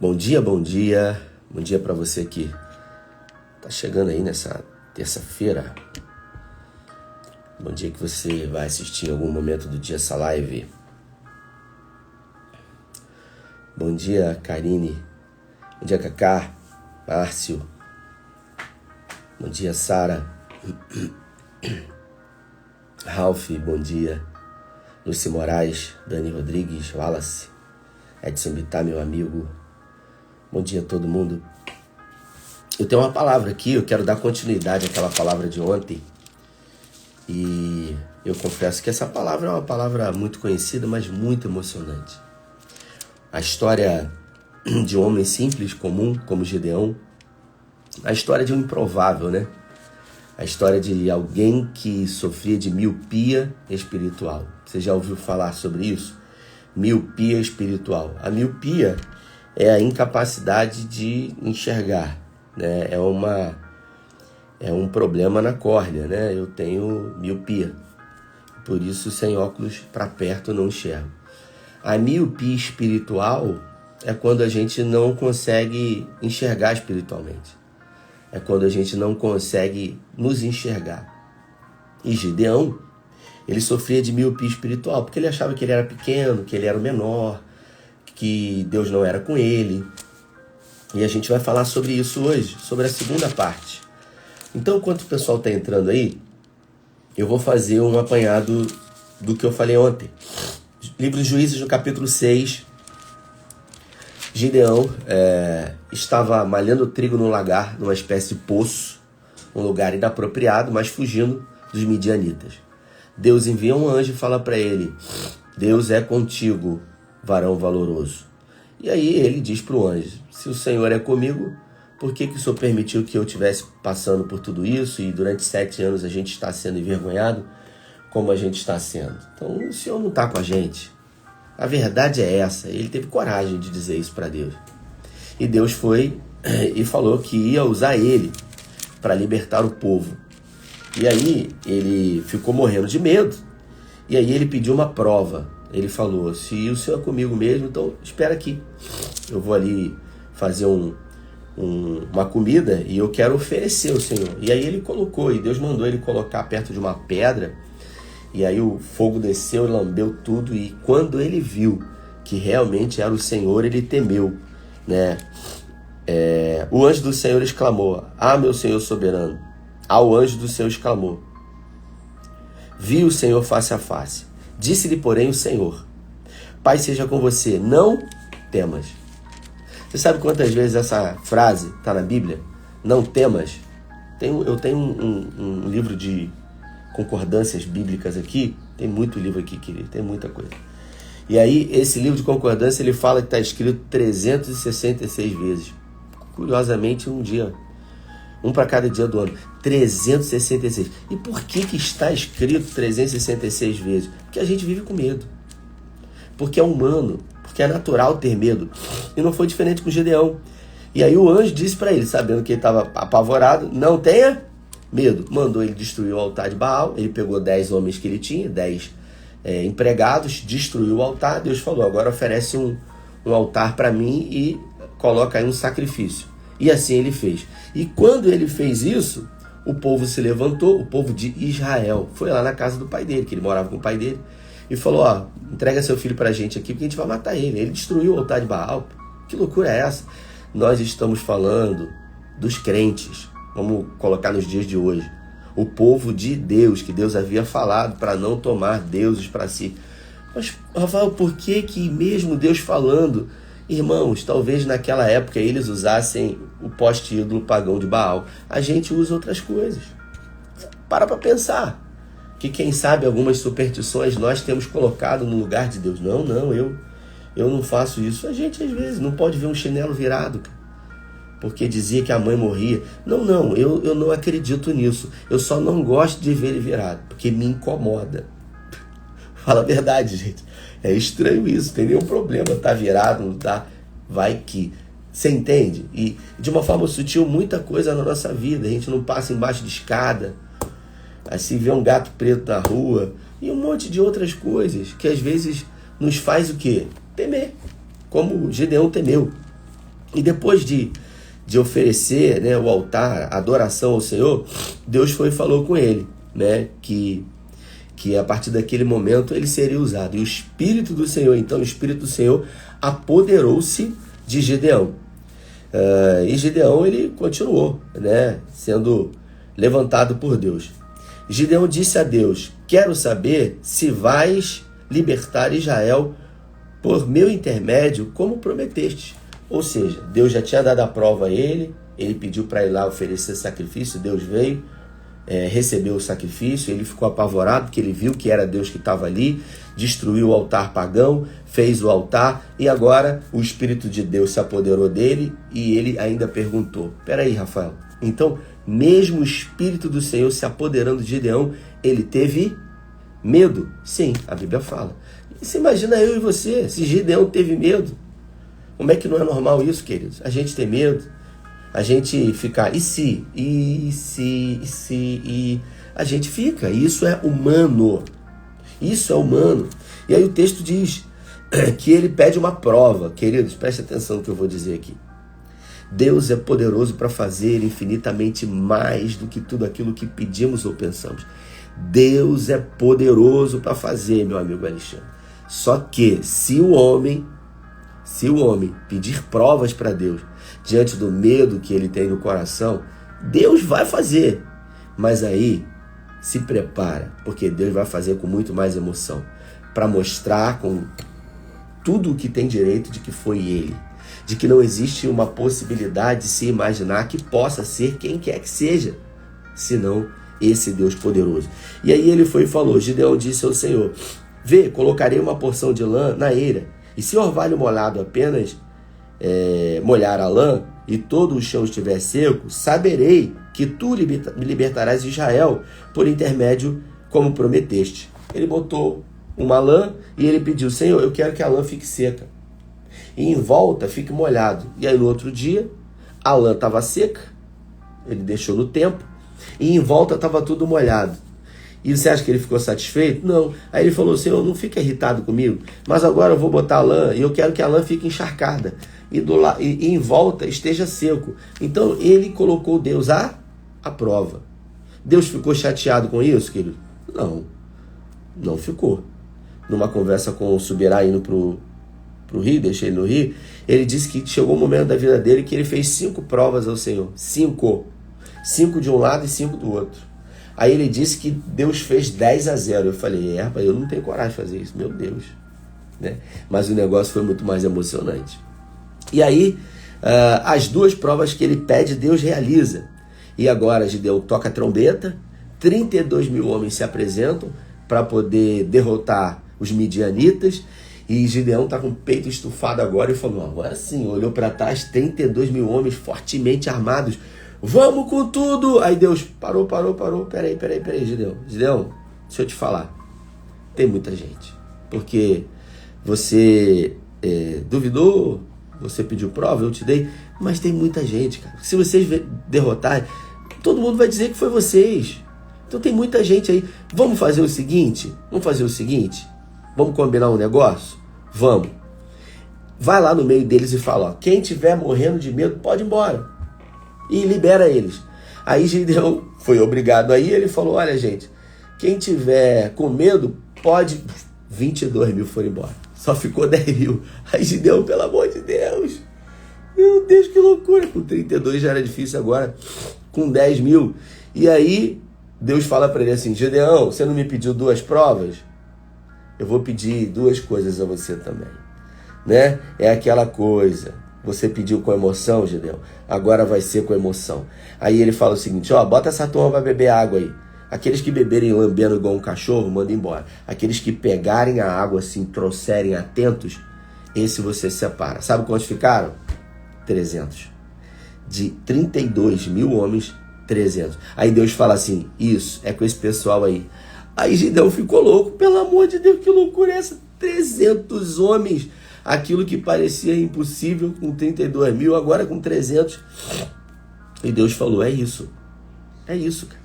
Bom dia, bom dia. Bom dia para você que tá chegando aí nessa terça-feira. Bom dia que você vai assistir em algum momento do dia essa live. Bom dia, Karine. Bom dia, Cacá, Márcio. Bom dia, Sara. Ralph, bom dia. Lúcia Moraes, Dani Rodrigues, Wallace, Edson Bittar, meu amigo. Bom dia a todo mundo. Eu tenho uma palavra aqui, eu quero dar continuidade àquela palavra de ontem. E eu confesso que essa palavra é uma palavra muito conhecida, mas muito emocionante. A história de um homem simples, comum, como Gideão. A história de um improvável, né? A história de alguém que sofria de miopia espiritual. Você já ouviu falar sobre isso? Miopia espiritual. A miopia é a incapacidade de enxergar, né? É um problema na córnea, né? Eu tenho miopia. Por isso, sem óculos para perto, eu não enxergo. A miopia espiritual é quando a gente não consegue enxergar espiritualmente. É quando a gente não consegue nos enxergar. E Gideão, ele sofria de miopia espiritual, porque ele achava que ele era pequeno, que ele era o menor, que Deus não era com ele. E a gente vai falar sobre isso hoje, sobre a segunda parte. Então, enquanto o pessoal está entrando aí, eu vou fazer um apanhado do que eu falei ontem. Livro de Juízes, no capítulo 6, Gideão estava malhando trigo num lagar, numa espécie de poço, um lugar inapropriado, mas fugindo dos midianitas. Deus envia um anjo e fala para ele: Deus é contigo, varão valoroso. E aí ele diz para o anjo: se o Senhor é comigo, por que o Senhor permitiu que eu estivesse passando por tudo isso e durante 7 anos a gente está sendo envergonhado como a gente está sendo? Então o Senhor não está com a gente. A verdade é essa. Ele teve coragem de dizer isso para Deus. E Deus foi e falou que ia usar ele para libertar o povo. E aí ele ficou morrendo de medo. E aí ele pediu uma prova. Ele falou: se o Senhor é comigo mesmo, então espera aqui. Eu vou ali fazer uma comida e eu quero oferecer ao Senhor. E aí ele colocou, e Deus mandou ele colocar perto de uma pedra. E aí o fogo desceu, lambeu tudo, e quando ele viu que realmente era o Senhor, ele temeu, né? O anjo do Senhor exclamou: ah, meu Senhor soberano. Ao anjo do Senhor exclamou: vi o Senhor face a face. Disse-lhe, porém, o Senhor: Pai seja com você, não temas. Você sabe quantas vezes essa frase está na Bíblia? Não temas. Eu tenho um livro de concordâncias bíblicas aqui. Tem muito livro aqui, querido. Tem muita coisa. E aí, esse livro de concordância, ele fala que está escrito 366 vezes. Curiosamente, um para cada dia do ano. 366. E por que está escrito 366 vezes? Porque a gente vive com medo. Porque é humano. Porque é natural ter medo. E não foi diferente com Gideão. E aí o anjo disse para ele, sabendo que ele estava apavorado: não tenha medo. Mandou ele destruir o altar de Baal. Ele pegou 10 homens que ele tinha, 10 empregados, destruiu o altar. Deus falou: agora oferece um altar para mim e coloca aí um sacrifício. E assim ele fez. E quando ele fez isso, o povo se levantou, o povo de Israel, foi lá na casa do pai dele, que ele morava com o pai dele, e falou: ó, entrega seu filho pra gente aqui, porque a gente vai matar ele. Ele destruiu o altar de Baal. Que loucura é essa? Nós estamos falando dos crentes, vamos colocar nos dias de hoje. O povo de Deus, que Deus havia falado para não tomar deuses para si. Mas, Rafael, por que mesmo Deus falando, irmãos, talvez naquela época eles usassem o poste ídolo pagão de Baal? A gente usa outras coisas. Para pensar. Que quem sabe algumas superstições nós temos colocado no lugar de Deus. Não, eu não faço isso. A gente às vezes não pode ver um chinelo virado, porque dizia que a mãe morria. Não, eu não acredito nisso. Eu só não gosto de ver ele virado, porque me incomoda. Fala a verdade, gente. É estranho isso, não tem nenhum problema. Tá virado, não tá? Vai que. Você entende? E de uma forma sutil, muita coisa na nossa vida. A gente não passa embaixo de escada. Assim, vê um gato preto na rua. E um monte de outras coisas que às vezes nos faz o quê? Temer. Como Gideão temeu. E depois de oferecer, né, o altar, a adoração ao Senhor, Deus foi e falou com ele, né, que a partir daquele momento ele seria usado. E o Espírito do Senhor, então, o Espírito do Senhor apoderou-se de Gideão. E Gideão, ele continuou, né, sendo levantado por Deus. Gideão disse a Deus: quero saber se vais libertar Israel por meu intermédio, como prometeste. Ou seja, Deus já tinha dado a prova a ele pediu para ir lá oferecer sacrifício, Deus veio, recebeu o sacrifício, ele ficou apavorado porque ele viu que era Deus que estava ali, destruiu o altar pagão, fez o altar, e agora o Espírito de Deus se apoderou dele e ele ainda perguntou: peraí, Rafael, então mesmo o Espírito do Senhor se apoderando de Gideão, ele teve medo? Sim, a Bíblia fala. E você imagina eu e você, se Gideão teve medo, como é que não é normal isso, queridos? A gente ter medo, a gente ficar, e a gente fica, e isso é humano, E aí o texto diz que ele pede uma prova. Queridos, preste atenção no que eu vou dizer aqui. Deus é poderoso para fazer infinitamente mais do que tudo aquilo que pedimos ou pensamos. Deus é poderoso para fazer, meu amigo Alexandre. Só que se o homem pedir provas para Deus, diante do medo que ele tem no coração, Deus vai fazer. Mas aí, se prepara, porque Deus vai fazer com muito mais emoção, para mostrar com tudo o que tem direito de que foi ele, de que não existe uma possibilidade de se imaginar que possa ser quem quer que seja, senão esse Deus poderoso. E aí ele foi e falou: Gideão disse ao Senhor: vê, colocarei uma porção de lã na eira, e se o orvalho molhado apenas molhar a lã, e todo o chão estiver seco, saberei que tu libertarás Israel por intermédio como prometeste. Ele botou uma lã e ele pediu: Senhor, eu quero que a lã fique seca e em volta fique molhado. E aí no outro dia a lã estava seca, ele deixou no tempo, e em volta estava tudo molhado. E você acha que ele ficou satisfeito? Não. Aí ele falou: Senhor, não fica irritado comigo, mas agora eu vou botar a lã e eu quero que a lã fique encharcada e em volta esteja seco. Então ele colocou Deus à prova. Deus ficou chateado com isso, querido? Não ficou. Numa conversa com o Subirá indo pro rio, deixei ele no rio, ele disse que chegou um momento da vida dele que ele fez 5 provas ao Senhor. 5 de um lado e 5 do outro. Aí ele disse que Deus fez 10-0. Eu falei: rapaz, eu não tenho coragem de fazer isso, meu Deus, né? Mas o negócio foi muito mais emocionante. E aí, as 2 provas que ele pede, Deus realiza. E agora Gideão toca a trombeta, 32 mil homens se apresentam para poder derrotar os midianitas, e Gideão está com o peito estufado agora e falou: agora sim, olhou para trás, 32 mil homens fortemente armados, vamos com tudo. Aí Deus parou, peraí, Gideão, deixa eu te falar, tem muita gente, porque você duvidou, você pediu prova, eu te dei, mas tem muita gente, cara. Se vocês derrotarem, todo mundo vai dizer que foi vocês. Então tem muita gente aí. Vamos fazer o seguinte, vamos combinar um negócio? Vamos. Vai lá no meio deles e fala: ó, quem tiver morrendo de medo pode ir embora, e libera eles. Aí Gideão foi obrigado aí, ele falou: olha, gente, quem tiver com medo pode. 22 mil foram embora, só ficou 10 mil. Aí Gideão, pelo amor de Deus, meu Deus, que loucura. Com 32 já era difícil, agora com 10 mil. E aí Deus fala para ele assim: Gideão, você não me pediu 2 provas? Eu vou pedir 2 coisas a você também, né? É aquela coisa, você pediu com emoção, Gideão, agora vai ser com emoção. Aí ele fala o seguinte: ó, bota essa turma para beber água aí. Aqueles que beberem lambendo igual um cachorro, manda embora. Aqueles que pegarem a água assim, trouxerem atentos, esse você separa. Sabe quantos ficaram? 300. De 32 mil homens, 300. Aí Deus fala assim: isso, é com esse pessoal aí. Aí Gideão ficou louco: pelo amor de Deus, que loucura é essa? 300 homens. Aquilo que parecia impossível com 32 mil, agora com 300. E Deus falou: é isso, cara,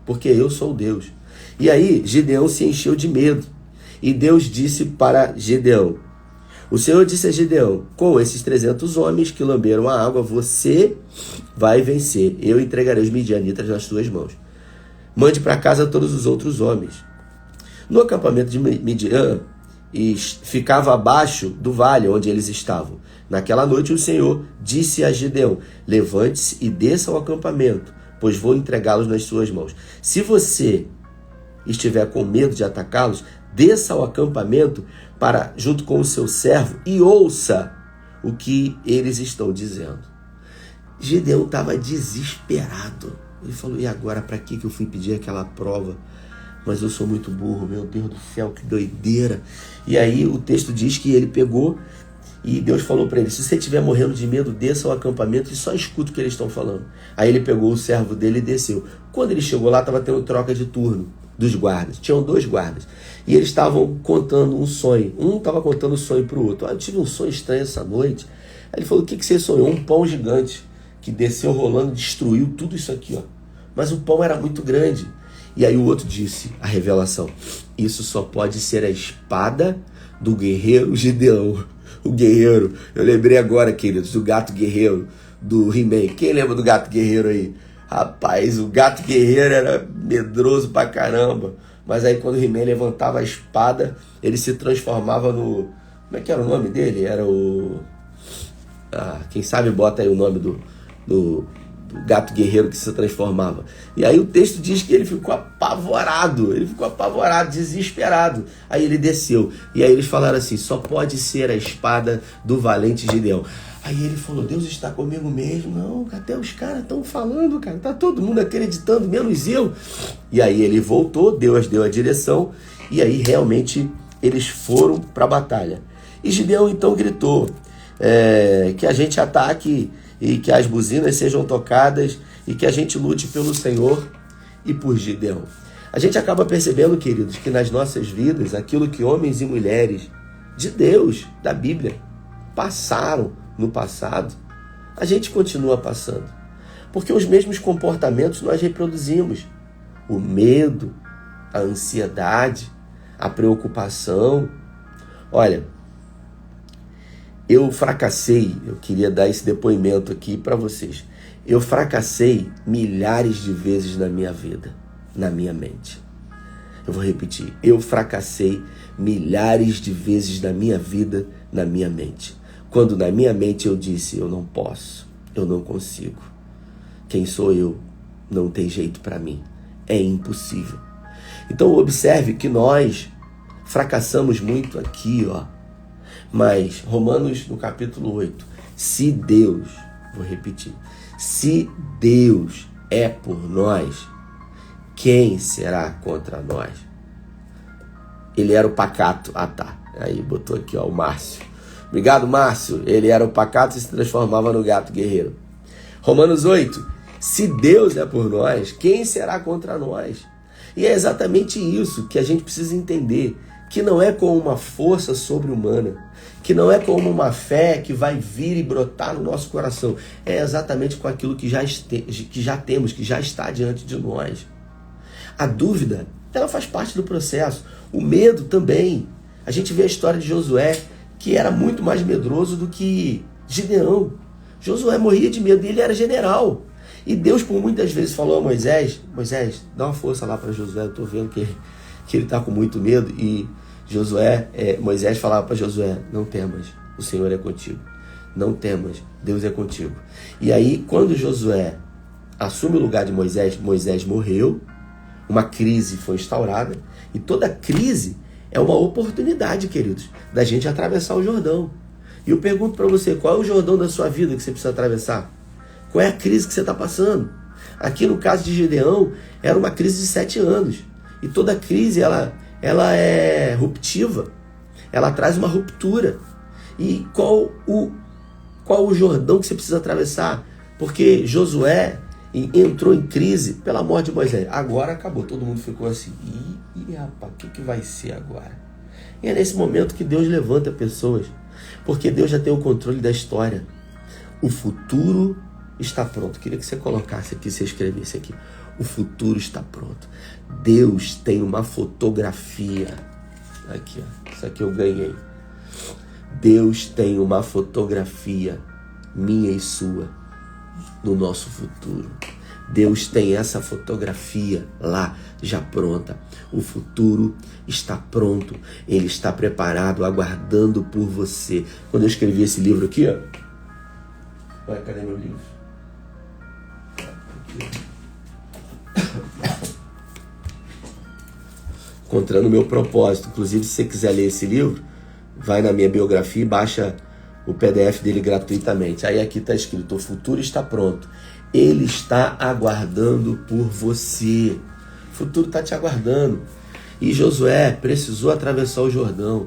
porque eu sou Deus. E aí Gideão se encheu de medo. E Deus disse para Gideão: O Senhor disse a Gideão: com esses 300 homens que lamberam a água, você vai vencer. Eu entregarei os midianitas nas suas mãos. Mande para casa todos os outros homens. No acampamento de Midian, ficava abaixo do vale onde eles estavam. Naquela noite o Senhor disse a Gideão: levante-se e desça ao acampamento, pois vou entregá-los nas suas mãos. Se você estiver com medo de atacá-los, desça ao acampamento junto com o seu servo e ouça o que eles estão dizendo. Gideão estava desesperado. Ele falou: e agora, para que eu fui pedir aquela prova? Mas eu sou muito burro, meu Deus do céu, que doideira. E aí o texto diz que ele pegou e Deus falou para ele: se você estiver morrendo de medo, desça ao acampamento e só escuta o que eles estão falando. Aí ele pegou o servo dele e desceu. Quando ele chegou lá, estava tendo troca de turno dos guardas. Tinham 2 guardas. E eles estavam contando um sonho. Um estava contando um sonho para o outro. Eu tive um sonho estranho essa noite. Aí ele falou: o que você sonhou? Um pão gigante que desceu rolando, destruiu tudo isso aqui, ó. Mas o pão era muito grande. E aí o outro disse a revelação: isso só pode ser a espada do guerreiro Gideão. O guerreiro, eu lembrei agora, queridos, do gato guerreiro do He-Man. Quem lembra do gato guerreiro aí? Rapaz, o gato guerreiro era medroso pra caramba. Mas aí quando o He-Man levantava a espada, ele se transformava no... Como é que era o nome dele? Era o... quem sabe bota aí o nome do gato guerreiro que se transformava. E aí o texto diz que ele ficou apavorado, desesperado. Aí ele desceu. E aí eles falaram assim: só pode ser a espada do valente Gideão. Aí ele falou: Deus está comigo mesmo. Não, até os caras estão falando, cara. Tá todo mundo acreditando, menos eu. E aí ele voltou, Deus deu a direção. E aí realmente eles foram para a batalha. E Gideão então gritou que a gente ataque e que as buzinas sejam tocadas e que a gente lute pelo Senhor e por Gideão. A gente acaba percebendo, queridos, que nas nossas vidas, aquilo que homens e mulheres de Deus, da Bíblia, passaram no passado, a gente continua passando. Porque os mesmos comportamentos nós reproduzimos. O medo, a ansiedade, a preocupação. Olha, eu fracassei, eu queria dar esse depoimento aqui para vocês. Eu fracassei milhares de vezes na minha vida, na minha mente. Eu vou repetir. Eu fracassei milhares de vezes na minha vida, na minha mente. Quando na minha mente eu disse: eu não posso, eu não consigo. Quem sou eu? Não tem jeito para mim. É impossível. Então observe que nós fracassamos muito aqui, ó. Mas Romanos no capítulo 8, se Deus, vou repetir, se Deus é por nós, quem será contra nós? Ele era o pacato. Ah, tá. Aí botou aqui, ó, o Márcio. Obrigado, Márcio. Ele era o pacato e se transformava no gato guerreiro. Romanos 8, se Deus é por nós, quem será contra nós? E é exatamente isso que a gente precisa entender, que não é com uma força sobre-humana, que não é como uma fé que vai vir e brotar no nosso coração. É exatamente com aquilo que já temos, que já está diante de nós. A dúvida, ela faz parte do processo. O medo também. A gente vê a história de Josué, que era muito mais medroso do que Gideão. Josué morria de medo e ele era general. E Deus por muitas vezes falou a Moisés: Moisés, dá uma força lá para Josué, eu estou vendo que ele está com muito medo. E Moisés falava para Josué: não temas, o Senhor é contigo. Não temas, Deus é contigo. E aí quando Josué assume o lugar de Moisés, Moisés morreu, uma crise foi instaurada. E toda crise é uma oportunidade, queridos, da gente atravessar o Jordão. E eu pergunto para você: qual é o Jordão da sua vida que você precisa atravessar? Qual é a crise que você está passando? Aqui no caso de Gideão, era uma crise de 7 anos. E toda crise, ela é ruptiva. Ela traz uma ruptura. E qual o Jordão que você precisa atravessar? Porque Josué entrou em crise pela morte de Moisés. Agora acabou. Todo mundo ficou assim: rapaz, o que vai ser agora? E é nesse momento que Deus levanta pessoas. Porque Deus já tem o controle da história. O futuro está pronto. Queria que você colocasse aqui, você escrevesse aqui: o futuro está pronto. Deus tem uma fotografia. Aqui, ó. Isso aqui eu ganhei. Deus tem uma fotografia minha e sua no nosso futuro. Deus tem essa fotografia lá já pronta. O futuro está pronto. Ele está preparado, aguardando por você. Quando eu escrevi esse livro aqui, ó. Ué, cadê meu livro? Encontrando o meu propósito. Inclusive, se você quiser ler esse livro, vai na minha biografia e baixa o PDF dele gratuitamente. Aí aqui está escrito: o futuro está pronto. Ele está aguardando por você. O futuro está te aguardando. E Josué precisou atravessar o Jordão.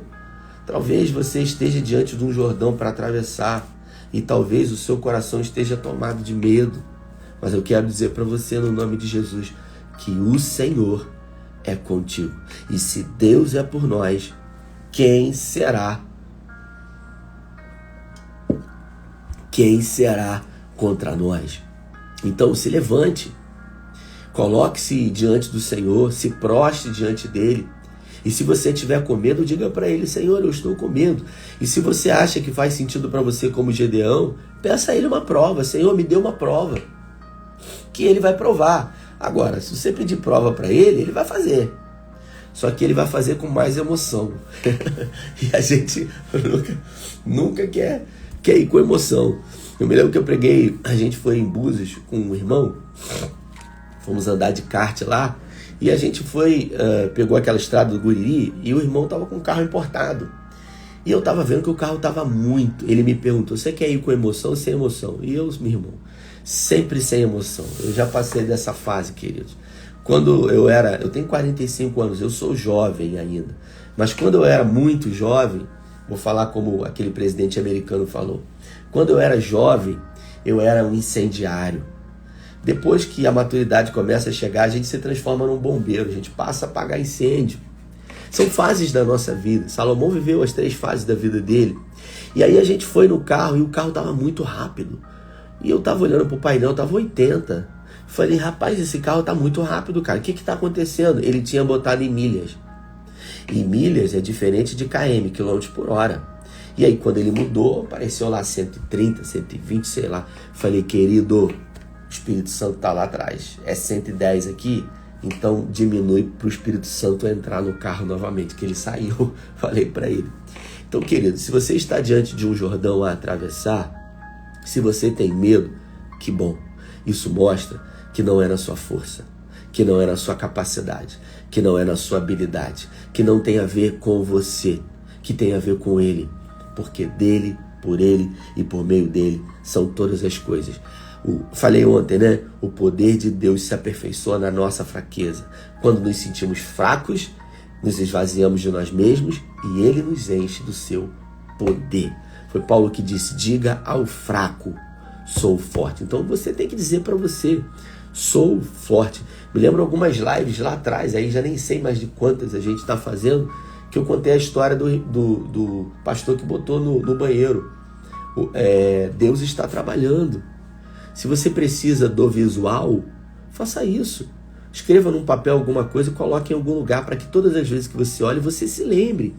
Talvez você esteja diante de um Jordão para atravessar. E talvez o seu coração esteja tomado de medo. Mas eu quero dizer para você, no nome de Jesus, que o Senhor é contigo. E se Deus é por nós, quem será? Quem será contra nós? Então se levante, coloque-se diante do Senhor, se prostre diante dele. E se você tiver com medo, diga para ele: Senhor, eu estou com medo. E se você acha que faz sentido para você como Gedeão, peça a ele uma prova. Senhor, me dê uma prova, que ele vai provar. Agora, se você pedir prova para ele, ele vai fazer. Só que ele vai fazer com mais emoção. E a gente nunca quer ir com emoção. Eu me lembro que eu preguei, a gente foi em Búzios com um irmão, fomos andar de kart lá, e a gente foi, pegou aquela estrada do Guriri, e o irmão estava com um carro importado. E eu estava vendo que o carro estava muito. Ele me perguntou: você quer ir com emoção ou sem emoção? E eu, meu irmão, sempre sem emoção. Eu já passei dessa fase, queridos. Quando eu tenho 45 anos, eu sou jovem ainda. Mas quando eu era muito jovem, vou falar como aquele presidente americano falou. Quando eu era jovem, eu era um incendiário. Depois que a maturidade começa a chegar, a gente se transforma num bombeiro, a gente passa a apagar incêndio. São fases da nossa vida. Salomão viveu as 3 fases da vida dele. E aí a gente foi no carro e o carro estava muito rápido. E eu estava olhando para o painel, estava 80. Falei: rapaz, esse carro está muito rápido, cara. O que está acontecendo? Ele tinha botado em milhas. E milhas é diferente de km, quilômetros por hora. E aí quando ele mudou, apareceu lá 130, 120, sei lá. Falei: querido, o Espírito Santo está lá atrás. É 110 aqui? Então diminui para o Espírito Santo entrar no carro novamente, que ele saiu. Falei para ele. Então, querido, se você está diante de um Jordão a atravessar, se você tem medo, que bom. Isso mostra que não é na sua força, que não é na sua capacidade, que não é na sua habilidade, que não tem a ver com você, que tem a ver com ele. Porque dele, por ele e por meio dele são todas as coisas. Falei ontem, né? O poder de Deus se aperfeiçoa na nossa fraqueza. Quando nos sentimos fracos, nos esvaziamos de nós mesmos e ele nos enche do seu poder. Foi Paulo que disse: diga ao fraco, sou forte. Então você tem que dizer para você: sou forte. Me lembro algumas lives lá atrás, aí já nem sei mais de quantas a gente está fazendo, que eu contei a história do pastor que botou no banheiro. Deus está trabalhando. Se você precisa do visual, faça isso. Escreva num papel alguma coisa e coloque em algum lugar para que todas as vezes que você olhe, você se lembre.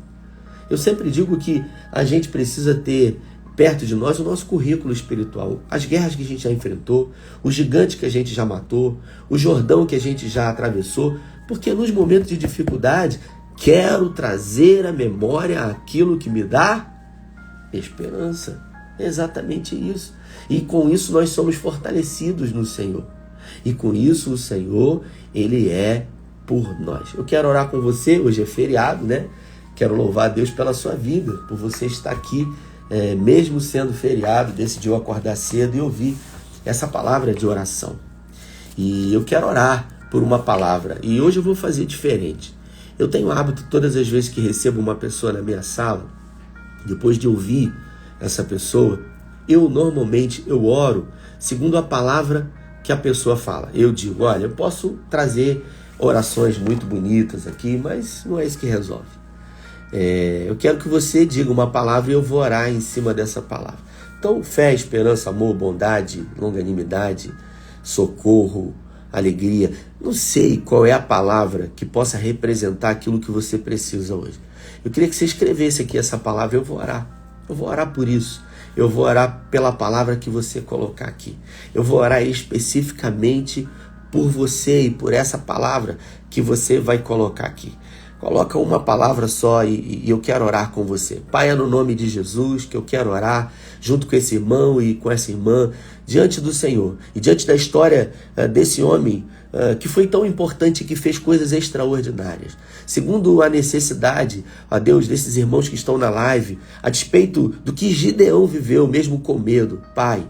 Eu sempre digo que a gente precisa ter perto de nós o nosso currículo espiritual. As guerras que a gente já enfrentou, os gigantes que a gente já matou, o Jordão que a gente já atravessou, porque nos momentos de dificuldade, quero trazer à memória aquilo que me dá esperança. É exatamente isso. E com isso nós somos fortalecidos no Senhor. E com isso o Senhor, Ele é por nós. Eu quero orar com você, hoje é feriado, né? Quero louvar a Deus pela sua vida, por você estar aqui, mesmo sendo feriado, decidiu acordar cedo e ouvir essa palavra de oração. E eu quero orar por uma palavra. E hoje eu vou fazer diferente. Eu tenho o hábito, todas as vezes que recebo uma pessoa na minha sala, depois de ouvir essa pessoa, eu normalmente oro segundo a palavra que a pessoa fala. Eu digo: olha, eu posso trazer orações muito bonitas aqui, mas não é isso que resolve. Eu quero que você diga uma palavra e eu vou orar em cima dessa palavra. Então, fé, esperança, amor, bondade, longanimidade, socorro, alegria. Não sei qual é a palavra que possa representar aquilo que você precisa hoje. Eu queria que você escrevesse aqui essa palavra e eu vou orar. Eu vou orar por isso. Eu vou orar pela palavra que você colocar aqui. Eu vou orar especificamente por você e por essa palavra que você vai colocar aqui. Coloca uma palavra só e eu quero orar com você. Pai, é no nome de Jesus que eu quero orar junto com esse irmão e com essa irmã diante do Senhor. E diante da história desse homem que foi tão importante e que fez coisas extraordinárias. Segundo a necessidade, ó Deus, desses irmãos que estão na live, a despeito do que Gideão viveu, mesmo com medo, Pai,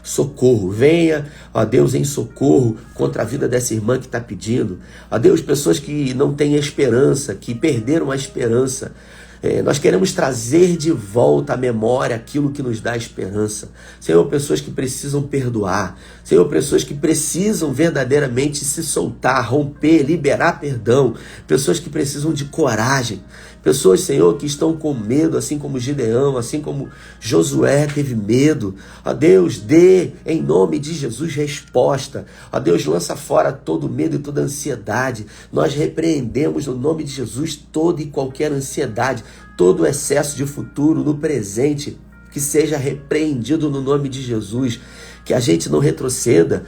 socorro, venha, ó Deus, em socorro contra a vida dessa irmã que está pedindo. Ó Deus, pessoas que não têm esperança, que perderam a esperança. Nós queremos trazer de volta à memória aquilo que nos dá esperança. Senhor, pessoas que precisam perdoar. Senhor, pessoas que precisam verdadeiramente se soltar, romper, liberar perdão. Pessoas que precisam de coragem. Pessoas, Senhor, que estão com medo, assim como Gideão, assim como Josué teve medo. Ó Deus, dê em nome de Jesus resposta. Ó Deus, lança fora todo medo e toda ansiedade. Nós repreendemos no nome de Jesus toda e qualquer ansiedade, todo excesso de futuro no presente, que seja repreendido no nome de Jesus. Que a gente não retroceda,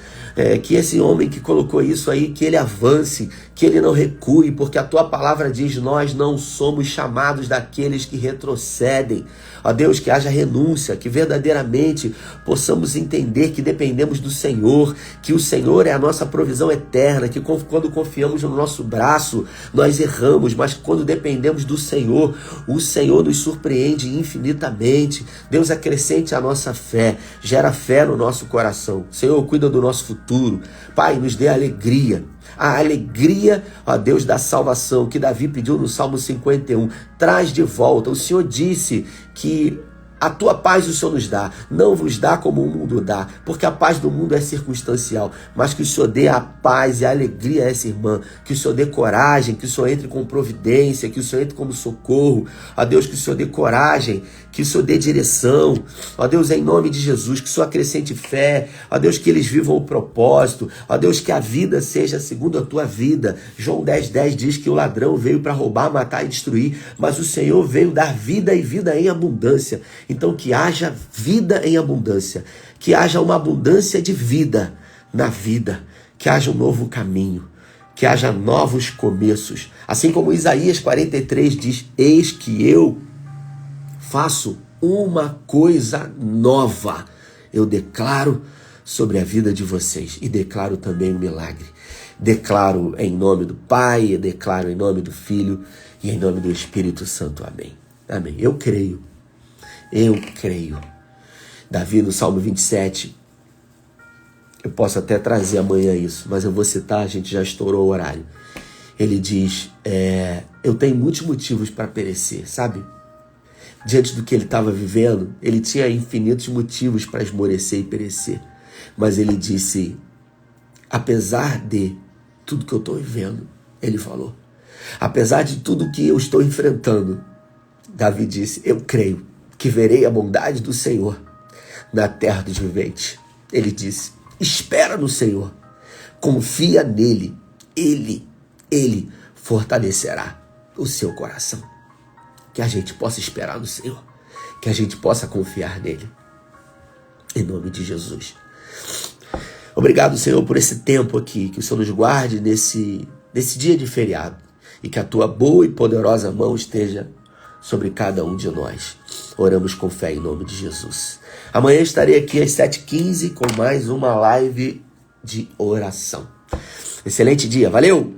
que esse homem que colocou isso aí, que ele avance, que ele não recue, porque a tua palavra diz, nós não somos chamados daqueles que retrocedem. Ó Deus, que haja renúncia, que verdadeiramente possamos entender que dependemos do Senhor, que o Senhor é a nossa provisão eterna, que quando confiamos no nosso braço, nós erramos, mas quando dependemos do Senhor, o Senhor nos surpreende infinitamente. Deus, acrescente a nossa fé, gera fé no nosso coração. Senhor, cuida do nosso futuro. Pai, nos dê alegria. A alegria, ó Deus, da salvação que Davi pediu no Salmo 51. Traz de volta. O Senhor disse que a tua paz o Senhor nos dá, não vos dá como o mundo dá, porque a paz do mundo é circunstancial, mas que o Senhor dê a paz e a alegria a essa irmã, que o Senhor dê coragem, que o Senhor entre com providência, que o Senhor entre como socorro, ó Deus, que o Senhor dê coragem, que o Senhor dê direção, ó Deus, em nome de Jesus, que o Senhor acrescente fé, ó Deus, que eles vivam o propósito, ó Deus, que a vida seja segundo a tua vida. João 10:10 diz que o ladrão veio para roubar, matar e destruir, mas o Senhor veio dar vida e vida em abundância. Então que haja vida em abundância, que haja uma abundância de vida na vida, que haja um novo caminho, que haja novos começos. Assim como Isaías 43 diz, eis que eu faço uma coisa nova. Eu declaro sobre a vida de vocês e declaro também um milagre. Declaro em nome do Pai, declaro em nome do Filho e em nome do Espírito Santo. Amém. Amém. Eu creio. Davi no Salmo 27, eu posso até trazer amanhã isso, mas eu vou citar, a gente já estourou o horário. Ele diz, eu tenho muitos motivos para perecer, sabe? Diante do que ele estava vivendo, ele tinha infinitos motivos para esmorecer e perecer. Mas ele disse, apesar de tudo que eu estou vivendo, ele falou, apesar de tudo que eu estou enfrentando, Davi disse, eu creio que verei a bondade do Senhor na terra dos viventes. Ele disse, espera no Senhor, confia nele, ele fortalecerá o seu coração. Que a gente possa esperar no Senhor, que a gente possa confiar nele, em nome de Jesus. Obrigado, Senhor, por esse tempo aqui, que o Senhor nos guarde nesse dia de feriado, e que a tua boa e poderosa mão esteja sobre cada um de nós. Oramos com fé em nome de Jesus. Amanhã estarei aqui às 7h15 com mais uma live de oração. Excelente dia, valeu!